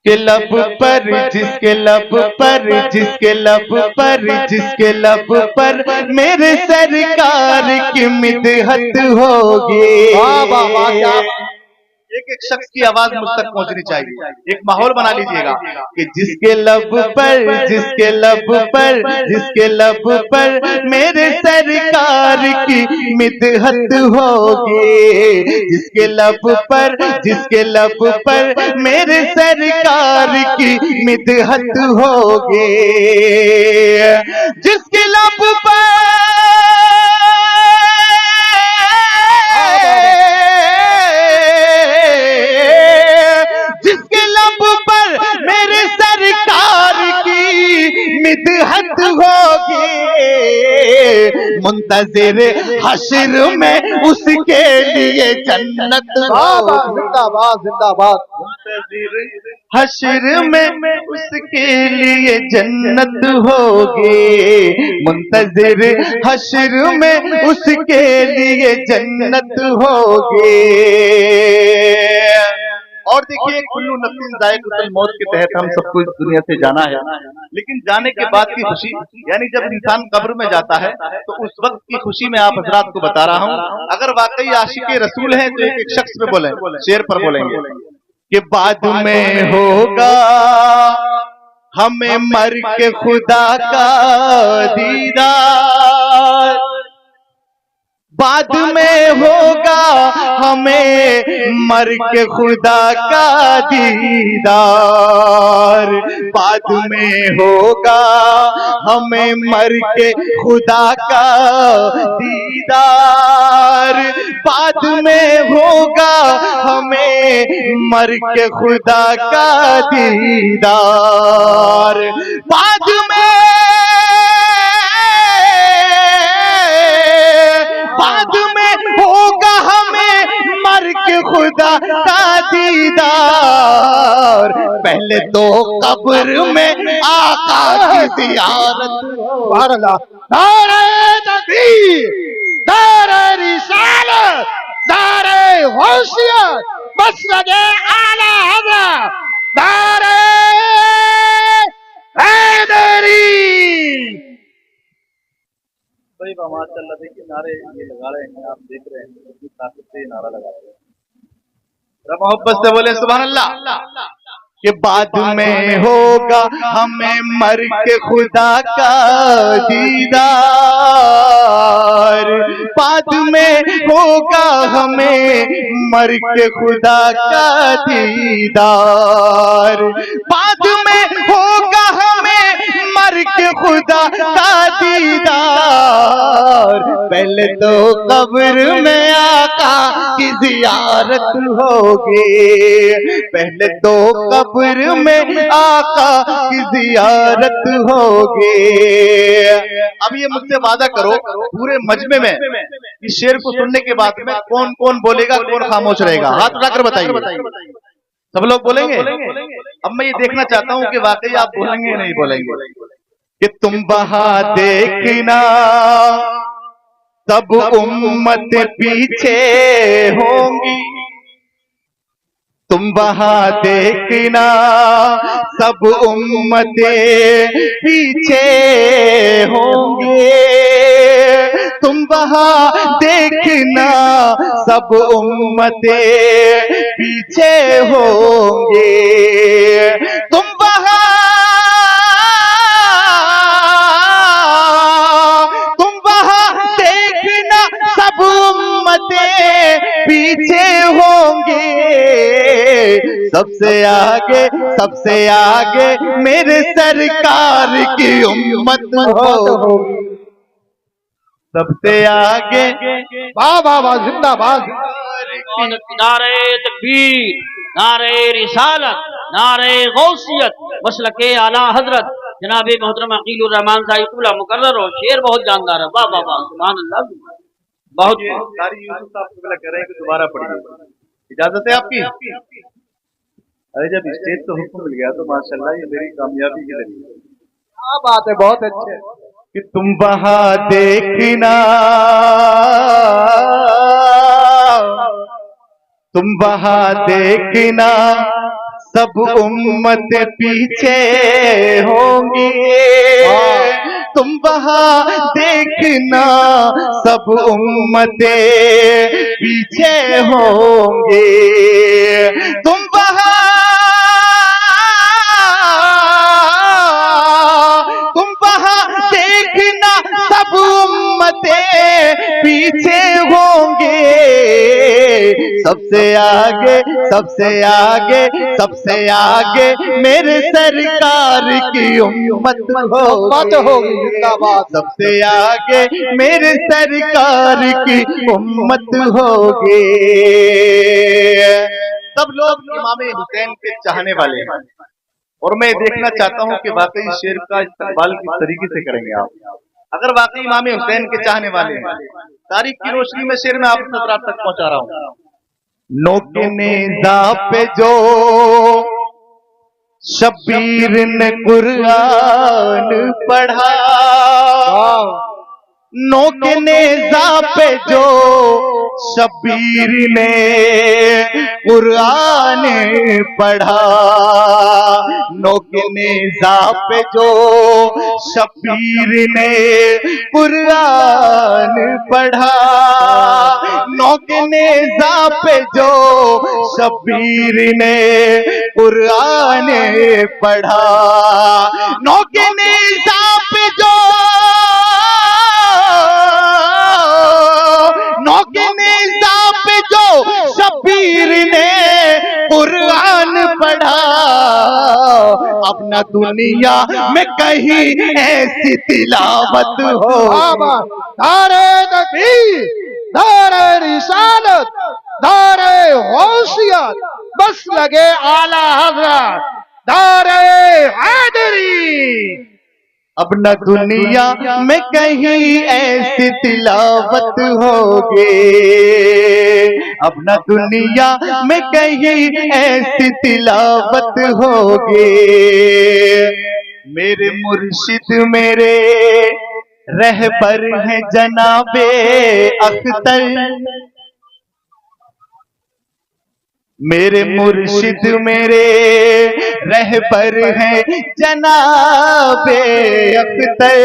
जिसके लब पर जिसके लब पर जिसके लब पर जिसके लब पर मेरे सरकार की मिदहत होगी। वाह वाह वाह। एक एक शख्स की आवाज मुझ तक पहुंचनी चाहिए। एक माहौल बना लीजिएगा कि जिसके लब पर जिसके लब पर जिसके लब पर मेरे सरकार की मिदहत होगी। जिसके लब पर जिसके लब पर मेरे सरकार की मिदहत होगी। जिसके लब पर मिदहत होगी। मुंतज़िर हश्र में उसके लिए जन्नत। जिंदाबाद जिंदाबाद। मुंतज़िर हश्र में उसके लिए जन्नत होगी। मुंतज़िर हश्र में उसके लिए जन्नत होगी। और देखिए, कुल्लू नफ्सिन ज़ाइक़तुल मौत के तहत हम सबको इस दुनिया से जाना है, लेकिन जाने के बाद की खुशी, यानी जब इंसान कब्र में जाता है तो उस वक्त की खुशी में आप हजरात को बता रहा हूँ। अगर वाकई आशिक़े रसूल हैं तो एक एक शख्स पे बोले, शेर पर बोलेंगे कि बाद में होगा हमें मर के खुदा का दीदार। बाद में होगा हमें मर के खुदा का दीदार। बाद में होगा हमें मर के खुदा का दीदार। बाद में होगा हमें मर के खुदा का दीदार। बाद में होगा हमें मर के खुदा का दीदार। पहले तो कब्र में आका की ज़ियारत। नारे तकबीर, नारे रिसालत, नारे गौसियत, मसलके आला हज़रत, नारे हैदरी। माशाअल्लाह, देखिए नारे ये लगा रहे हैं, आप देख रहे हैं कितनी ताकत से नारा लगा रहे हैं। मोहब्बत से बोले सुभान अल्लाह। कि बाद में होगा हमें मर के खुदा का दीदार। बाद में होगा हमें मर के खुदा का दीदार। बाद में होगा हमें मर के खुदा का दीदार। पहले तो कब्र में आका की ज़ियारत होगी। पहले तो कब्र में आका की ज़ियारत होगी। अब ये मुझसे वादा करो पूरे मजमे में इस शेर को सुनने के बाद में कौन कौन बोलेगा, कौन खामोश रहेगा? हाथ उठाकर बताइए। सब लोग बोलेंगे? अब मैं ये देखना चाहता हूँ कि वाकई आप बोलेंगे या नहीं बोलेंगे। कि तुम वहां देखना सब उम्मत पीछे होंगी। तुम वहां देखना सब उम्मतें पीछे होंगे। तुम वहां देखना सब उम्मतें पीछे होंगे। तुम वहां देखना सब उम्मतें पीछे होंगे। सबसे आगे मेरे सरकार की उम्मत होगी। सबसे आगे। वाह वाह वाह, जिंदाबाद। नारे तकबीर, नारे रिसालत, नारे गौसियत, मसलके आला हजरत जनाब मोहतरम अकीलुर रहमान ज़ाइक़ुल मुकर्रर। और शेर बहुत जानदार है। वाह वाह वाह, सुभान अल्लाह। बहुत कारी यूसुफ साहब कह रहे हैं कि दोबारा पढ़िए, इजाजत है आपकी? अरे जब स्टेज तो हुक्म मिल गया तो माशाल्लाह ये मेरी कामयाबी की दलील है। क्या बात है, बहुत अच्छे। कि तुम वहां देखना तुम वहां देखना सब उम्मत पीछे होंगी, तुम वहां देखना सब उम्मतें पीछे होंगे, तुम वहां देखना सब उम्मतें पीछे होंगे, सबसे आगे सबसे आगे सबसे आगे मेरे सरकार की उम्मत होगी, जिंदाबाद। सबसे आगे मेरे सरकार की उम्मत होगी। सब लोग इमाम हुसैन के चाहने वाले हैं और मैं देखना चाहता हूं कि वाकई शेर का इस्तेमाल किस तरीके से करेंगे आप। अगर वाकई इमाम हुसैन के चाहने वाले हैं, तारीख की रोशनी में शेर में आप तक पहुंचा रहा हूं। नोके नेज़ा पे जो शब्बीर ने कुरान पढ़ा, नोके नेज़ा पे जो शब्बीर ने कुरान पढ़ा, नोके नेज़ा पे जो शब्बीर ने कुरान पढ़ा, नोके नेज़ा पे जो शब्बीर ने कुरान पढ़ा, नोके नेज़ा पे जो नोके नेज़ा पे जो शब्बीर ने कुरान पढ़ा, अब न दुनिया में कहीं ऐसी तिलावत हो। नारे तकबीर, नारे रिसालत, नारे गौसियत, बस लगे आला हज़रत, नारे हैदरी। अब न दुनिया में कहीं ऐसी तिलावत होगी, अब न दुनिया में कहीं ऐसी तिलावत होगी, मेरे मुर्शिद मेरे रहबर हैं जनाबे अख्तर, मेरे मुर्शिद मेरे रहबर हैं जनाबे अख्तर,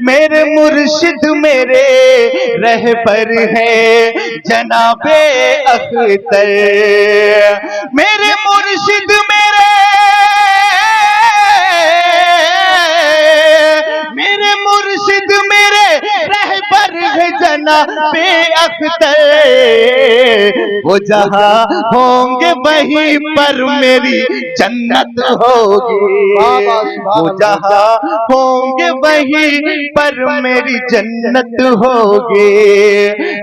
मेरे मुर्शिद मेरे रहबर हैं जनाबे अख्तर, मेरे मुर्शिद मेरे मुर्शिद मेरे रहबर है जनाबे अख्तर, वो जहां होंगे वहीं पर मेरी जन्नत होगी, वो जहां होंगे वहीं पर मेरी जन्नत होगी,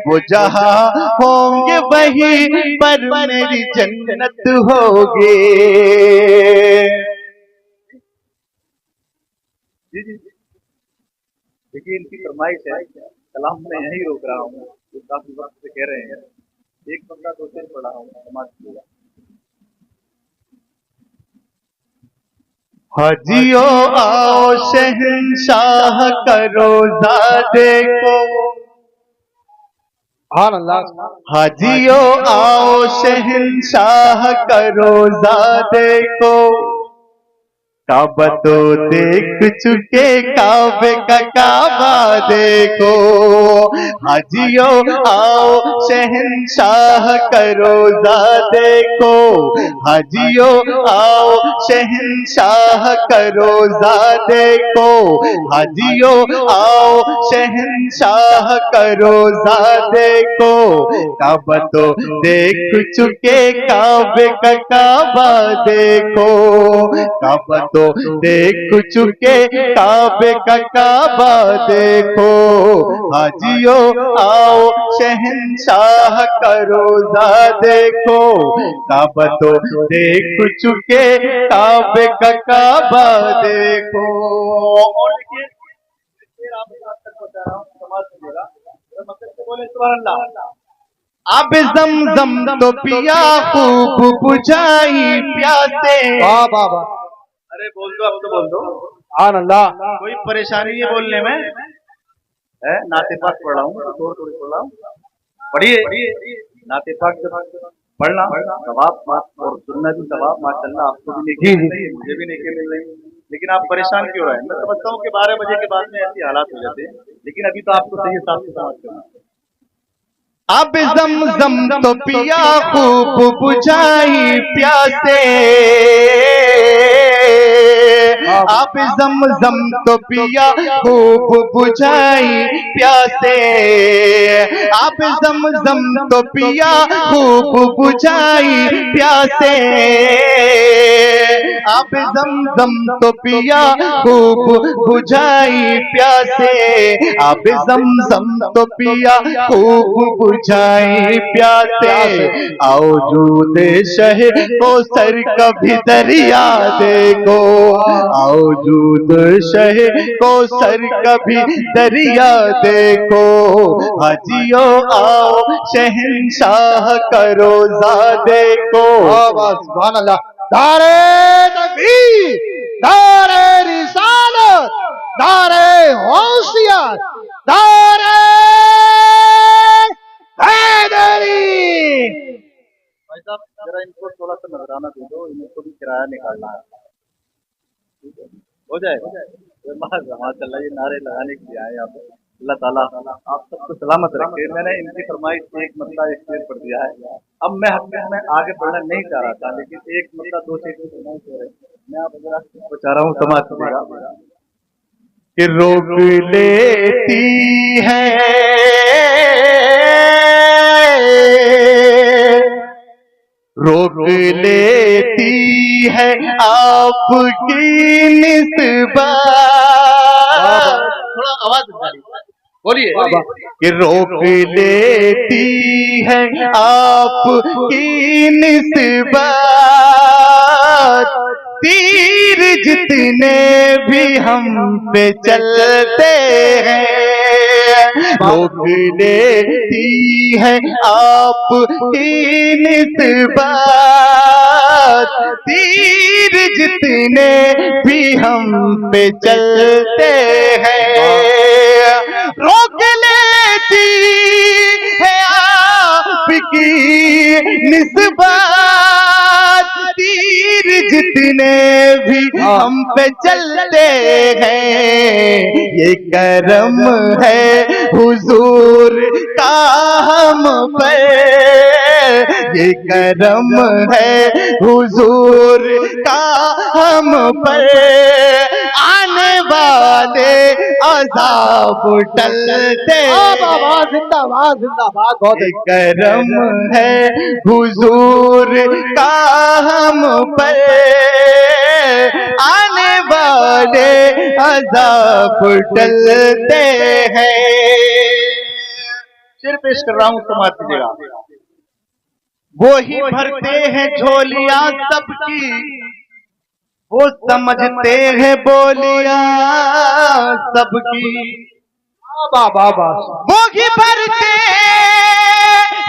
वो जहां होंगे वहीं पर मेरी जन्नत होगी। देखिए इनकी फरमाइश है, कलाम मैं यही रोक रहा हूँ, तो काफी वक्त से कह रहे हैं, एक बंदा दो शेर पढ़ा हूँ समाज को। हाजियो आओ शहंशाह करो ज़ादे को, हाजियो आओ शहंशाह करो ज़ादे को, काबा तो देख चुके काबे का काबा देखो, हाजियो आओ शहंशाह करो ज़ादे को, हाजियो आओ शहंशाह करो ज़ादे को, हाजियो आओ शहंशाह करो ज़ादे को, काबा तो देख चुके काबे का काबा देखो, काबा तो देख चुके काबे का काबा देखो, हाजियो आओ शहंशाह करो ज़ादे को, काबा तो देख चुके काबे का काबा देखो। और देखिए शेर आप तक बता रहा हूँ, समाज सुनेगा, बोले सुभान अल्लाह। अब ज़मज़म तो पिया खूब बुझाई प्यासे, अरे बोल दो, अब तो बोल दो। अल्लाह। कोई परेशानी है बोलने में? है नाते पाक पढ़ रहा हूँ, थोड़ी थोड़ी पढ़ रहा हूँ, पढ़िए नाते पाक। पढ़ना सवाब और सुनना भी सवाब, माशाल्लाह आपको भी नेकी मिल रही है, मुझे भी नेकी मिल रही है। लेकिन आप परेशान क्यों रहे? मैं समझता हूँ कि 12 बजे के बाद में ऐसी हालात हो जाते हैं, लेकिन अभी तो आपको सही हिसाब से समाज करना है। अब जमजम तो पिया खूब बुझाई प्यासे, अब जमजम तो पिया खूब बुझाई प्यासे, अब जमजम तो पिया खूब बुझाई प्यासे, अब जमजम तो पिया खूब बुझाई प्यासे, अब जमजम तो पिया खूब बुझाई प्यासे, आओ जूद शह को सर कभी दरिया देखो, आओ जूद शह को सर कभी दरिया देखो, हाजियो आओ शहंशाह करो ज़ादे को। सुभान अल्लाह। दारे तकबीर, दारे रिसालत, दारे गौसियत, दारे हैदरी। भाई साहब जरा इनको थोड़ा सा नजराना दे दो, इनको भी किराया निकालना है, ठीक है? हो जाएगा माशाल्लाह, ये नारे लगाने के लिए आए आप। अल्लाह ताला आप सबको सलामत रखे। मैंने इनकी फरमाइश से एक मसला स्टेज पर दिया है। अब मैं हकीकत में आगे बढ़ना नहीं चाह रहा था, लेकिन एक मसला दो चीज की फरमाइश है, मैं आप बचा रहा हूँ, समाज कीजिएगा कि रोक लेती है रोक लेती है आपकी निस्बत, थोड़ा आवाज बोलिए कि रोक लेती है आपकी निस्बत, तीर जितने भी हम पे चलते हैं, रोक लेती है आपकी निस्बत, तीर जितने भी हम पे चलते हैं, रोक लेती है आपकी निस्बत, तीर जितने भी हम पे चलते हैं, ये करम है हुजूर का हम पर, ये करम है हुजूर का हम पर, आने वाले अज़ाब टलते, जिंदाबाद जिंदाबाद। बहुत ये करम है हुजूर का हम पर, आने वाले अज़ाब टलते हैं। शेर पेश कर रहा हूँ, समाज कीजिएगा। वो ही भरते हैं झोलियां सबकी, वो समझते हैं बोलियां सबकी, बाबा वो ही भरते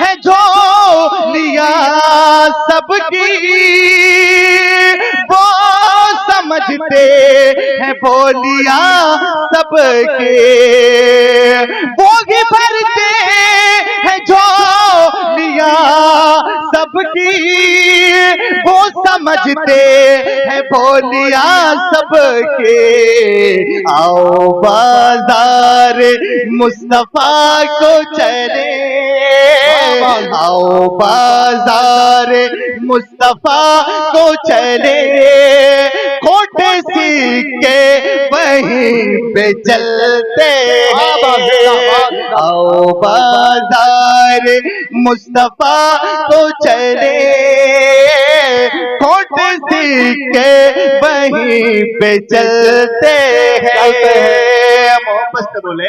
हैं झोलियां सबकी, वो समझते हैं बोलियां सबके, वो ही भरते हैं झोलियां सबकी, वो समझते हैं बोलियां सबके, आओ बाजार मुस्तफा को चले, आओ बाजार मुस्तफा को चले, खोटे सिक्के वहीं पे चलते हैं, आओ बाजार मुस्तफा को चले, खोटे सिक्के वहीं पे चलते हैं। मोहब्बत से बोले,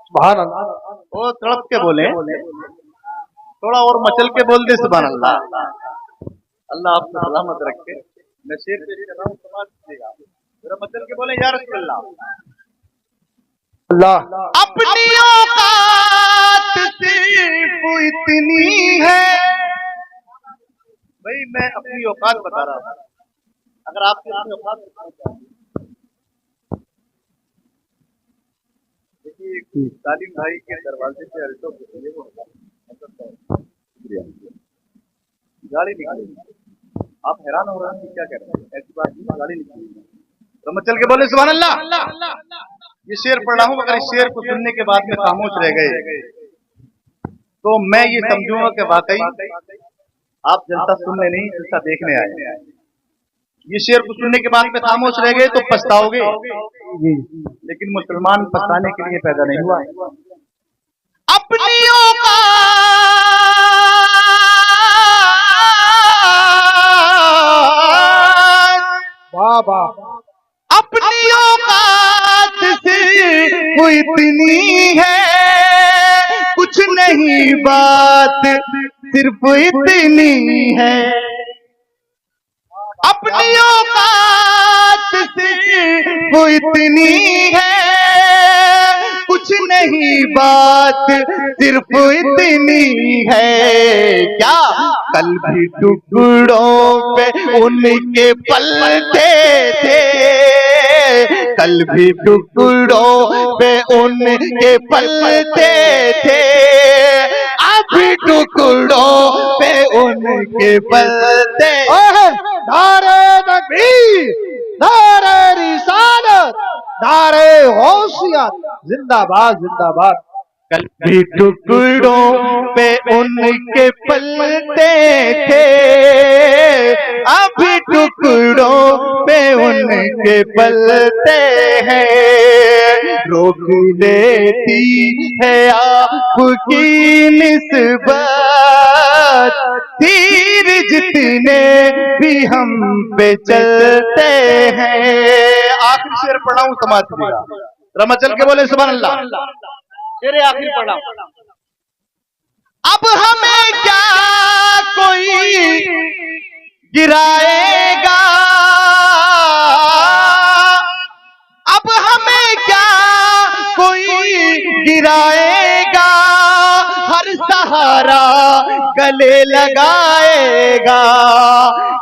सुभान अल्लाह। वो तड़प के बोले, थोड़ा और मचल के बोल दे सुभान अल्लाह। अल्लाह आपको सलामत रखे। मैं शेर पेश कर रहा हूँ, समाज कीजिएगा। जरा मचल के बोले या रसूल अल्लाह। अल्लाह अपनी औकात सिर्फ इतनी है, भाई मैं अपनी औकात बता रहा हूँ, अगर आपकी अपनी औकात बताना चाहें। देखिए तालीम भाई के दरवाजे से अर्जो शुक्रिया। गाड़ी निकली। आप हैरान हो रहे हैं कि क्या कह रहे हैं, ऐसी बात नहीं, गाड़ी निकली। तो मैं चल के बोले सुभान अल्लाह। ये शेर पढ़ रहा हूँ, अगर इस शेर को सुनने के बाद में खामोश रह गए तो मैं ये समझूंगा कि वाकई आप जनता सुनने नहीं, जनता देखने आए। ये शेर को सुनने के बाद में खामोश रह गए तो पछताओगे, लेकिन मुसलमान पछताने के लिए पैदा नहीं हुआ। अपनी बाबा अपनी औकात से वो इतनी है, कुछ नहीं बात सिर्फ इतनी है। अपनी औकात से वो इतनी है, कुछ नहीं बात सिर्फ इतनी है। क्या कल भी टुकड़ों पे उनके पलते थे, कल भी टुकड़ों पे उनके पलते थे, अभी टुकड़ों पे उनके पलते। नारे तकबीर, नारे रिसालत, नारे गौसियत, जिंदाबाद जिंदाबाद। कल भी टुकड़ों पे उनके पलते थे, अभी टुकड़ों पे उनके पलते हैं। रोक देती है आपकी निस्बत, तीर जितने भी हम पे चलते हैं। आखिरी शेर पढ़ा हूँ, समाज का रमा चल के बोले सुभान अल्लाह। शेर आखिर पढ़ा। अब हमें क्या कोई गिराएगा, अब हमें क्या कोई गिराएगा, हर सहारा गले लगाएगा।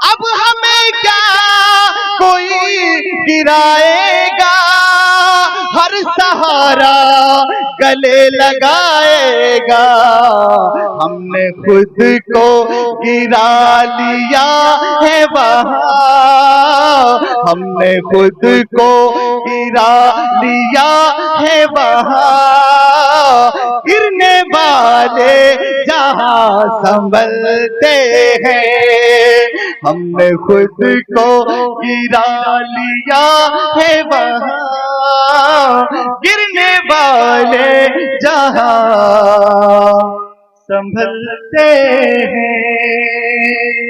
अब हमें क्या कोई गिराएगा, हर सहारा गले लगाएगा। हमने खुद को गिरा लिया है वहाँ, हमने खुद को गिरा लिया है वहाँ। गिरने वाले जहाँ संभलते हैं, हमने खुद को गिरा लिया है वहाँ। गिरने वाले जहाँ संभलते हैं।